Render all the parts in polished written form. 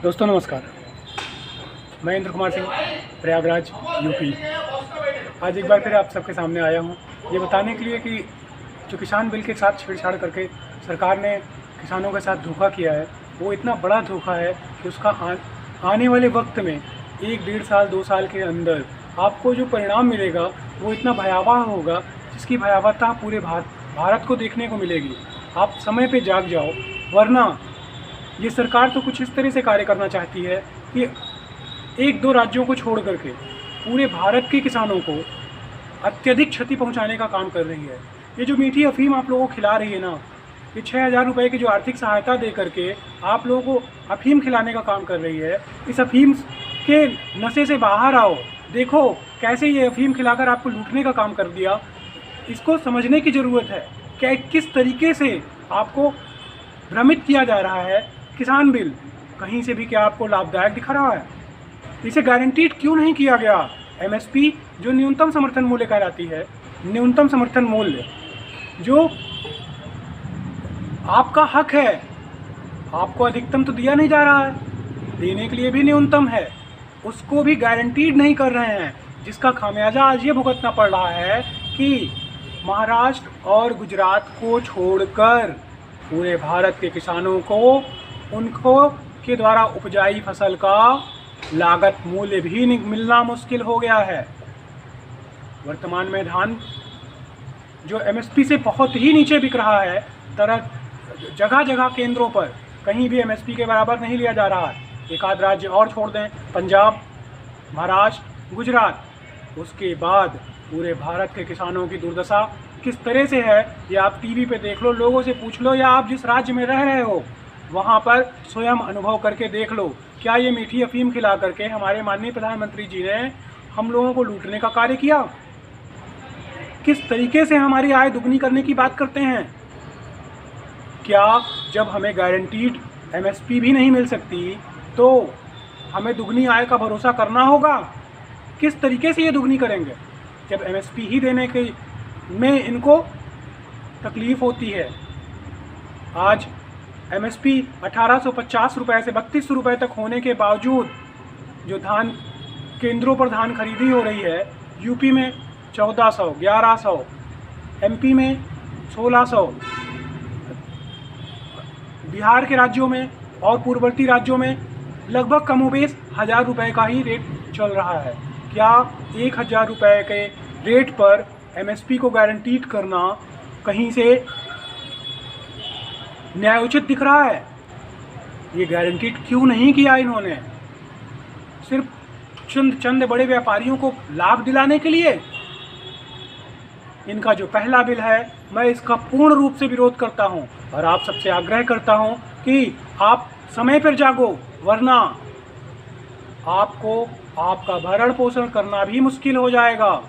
दोस्तों नमस्कार, मैं इंद्र कुमार सिंह, प्रयागराज यूपी। आज एक बार फिर आप सबके सामने आया हूँ ये बताने के लिए कि जो किसान बिल के साथ छेड़छाड़ करके सरकार ने किसानों के साथ धोखा किया है, वो इतना बड़ा धोखा है कि उसका आने वाले वक्त में 1-1.5 साल 2 साल के अंदर आपको जो परिणाम मिलेगा वो इतना भयावह होगा जिसकी भयावहता पूरे भारत को देखने को मिलेगी। आप समय पे जाग जाओ, वरना ये सरकार तो कुछ इस तरह से कार्य करना चाहती है कि 1-2 राज्यों को छोड़ करके पूरे भारत के किसानों को अत्यधिक क्षति पहुंचाने का काम कर रही है। ये जो मीठी अफीम आप लोगों को खिला रही है ना, ये 6,000 रुपये की जो आर्थिक सहायता दे करके आप लोगों को अफीम खिलाने का काम कर रही है। इस अफीम के नशे से बाहर आओ, देखो कैसे ये अफीम खिलाकर आपको लूटने का काम कर दिया। इसको समझने की ज़रूरत है कि किस तरीके से आपको भ्रमित किया जा रहा है। किसान बिल कहीं से भी क्या आपको लाभदायक दिखा रहा है? इसे गारंटीड क्यों नहीं किया गया? एमएसपी जो न्यूनतम समर्थन मूल्य कहलाती है, न्यूनतम समर्थन मूल्य जो आपका हक है, आपको अधिकतम तो दिया नहीं जा रहा है, देने के लिए भी न्यूनतम है, उसको भी गारंटीड नहीं कर रहे हैं, जिसका खामियाजा आज ये भुगतना पड़ रहा है कि महाराष्ट्र और गुजरात को छोड़कर पूरे भारत के किसानों को उनको के द्वारा उपजाई फसल का लागत मूल्य भी मिलना मुश्किल हो गया है। वर्तमान में धान जो एमएसपी से बहुत ही नीचे बिक रहा है, जगह जगह केंद्रों पर कहीं भी एमएसपी के बराबर नहीं लिया जा रहा है। एक आध राज्य और छोड़ दें, पंजाब, महाराष्ट्र, गुजरात, उसके बाद पूरे भारत के किसानों की दुर्दशा किस तरह से है ये आप टीवी पे देख लो, लोगों से पूछ लो, या आप जिस राज्य में रह रहे हो वहाँ पर स्वयं अनुभव करके देख लो। क्या ये मीठी अफीम खिला करके हमारे माननीय प्रधानमंत्री जी ने हम लोगों को लूटने का कार्य किया? किस तरीके से हमारी आय दुगनी करने की बात करते हैं? क्या जब हमें गारंटीड एमएसपी भी नहीं मिल सकती तो हमें दुगनी आय का भरोसा करना होगा? किस तरीके से ये दुगनी करेंगे जब एमएसपी ही देने के में इनको तकलीफ़ होती है? आज एमएसपी 1850 रुपये से 3200 रुपये तक होने के बावजूद जो धान केंद्रों पर धान खरीदी हो रही है, यूपी में 1400, 1100, एमपी में 1600, बिहार के राज्यों में और पूर्ववर्ती राज्यों में लगभग कमोबेश 1000 रुपये का ही रेट चल रहा है। क्या 1000 रुपये के रेट पर एमएसपी को गारंटीड करना कहीं से न्यायोचित दिख रहा है? ये गारंटीड क्यों नहीं किया इन्होंने? सिर्फ चंद बड़े व्यापारियों को लाभ दिलाने के लिए? इनका जो पहला बिल है, मैं इसका पूर्ण रूप से विरोध करता हूं और आप सबसे आग्रह करता हूं कि आप समय पर जागो, वरना आपको आपका भरण पोषण करना भी मुश्किल हो जाएगा।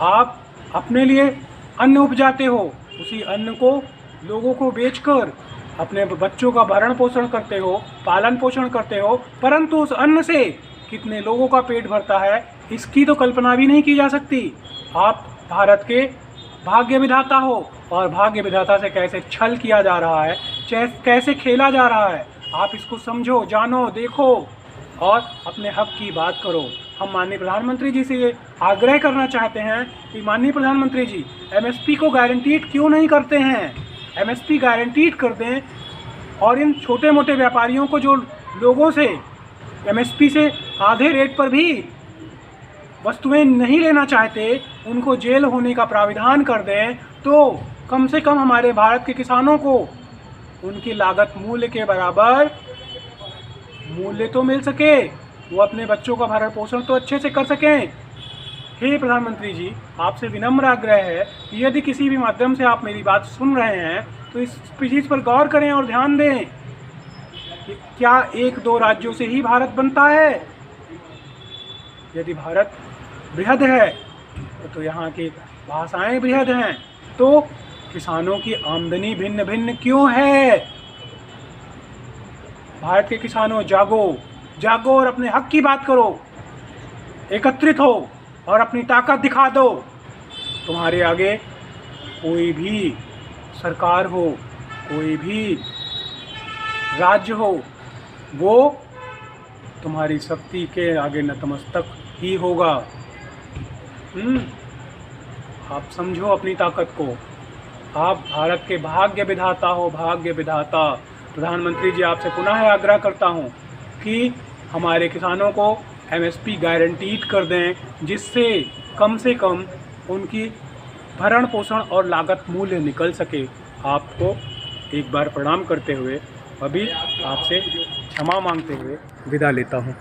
आप अपने लिए अन्न उपजाते हो, उसी अन्न को लोगों को बेचकर अपने बच्चों का भरण पोषण करते हो, पालन पोषण करते हो, परंतु उस अन्न से कितने लोगों का पेट भरता है इसकी तो कल्पना भी नहीं की जा सकती। आप भारत के भाग्य विधाता हो और भाग्य विधाता से कैसे छल किया जा रहा है, कैसे खेला जा रहा है, आप इसको समझो, जानो, देखो और अपने हक की बात करो। हम माननीय प्रधानमंत्री जी से ये आग्रह करना चाहते हैं कि माननीय प्रधानमंत्री जी एमएसपी को गारंटीड क्यों नहीं करते हैं? एमएसपी गारंटीड कर दें और इन छोटे मोटे व्यापारियों को जो लोगों से एमएसपी से आधे रेट पर भी वस्तुएं नहीं लेना चाहते, उनको जेल होने का प्राविधान कर दें, तो कम से कम हमारे भारत के किसानों को उनकी लागत मूल्य के बराबर मूल्य तो मिल सके, वो अपने बच्चों का भरण पोषण तो अच्छे से कर सकें। हे प्रधानमंत्री जी, आपसे विनम्र आग्रह है कि यदि किसी भी माध्यम से आप मेरी बात सुन रहे हैं तो इस चीज़ पर गौर करें और ध्यान दें कि क्या 1-2 राज्यों से ही भारत बनता है? यदि भारत बृहद है तो यहाँ की भाषाएं बृहद हैं, तो किसानों की आमदनी भिन्न भिन्न क्यों है? भारत के किसानों, जागो और अपने हक की बात करो, एकत्रित हो और अपनी ताकत दिखा दो। तुम्हारे आगे कोई भी सरकार हो, कोई भी राज्य हो, वो तुम्हारी शक्ति के आगे नतमस्तक ही होगा। आप समझो अपनी ताकत को। आप भारत के भाग्य विधाता हो, भाग्य विधाता। प्रधानमंत्री जी, आपसे पुनः आग्रह करता हूँ कि हमारे किसानों को एमएसपी गारंटीड कर दें, जिससे कम उनकी भरण पोषण और लागत मूल्य निकल सके। आपको एक बार प्रणाम करते हुए अभी आपसे क्षमा मांगते हुए विदा लेता हूँ।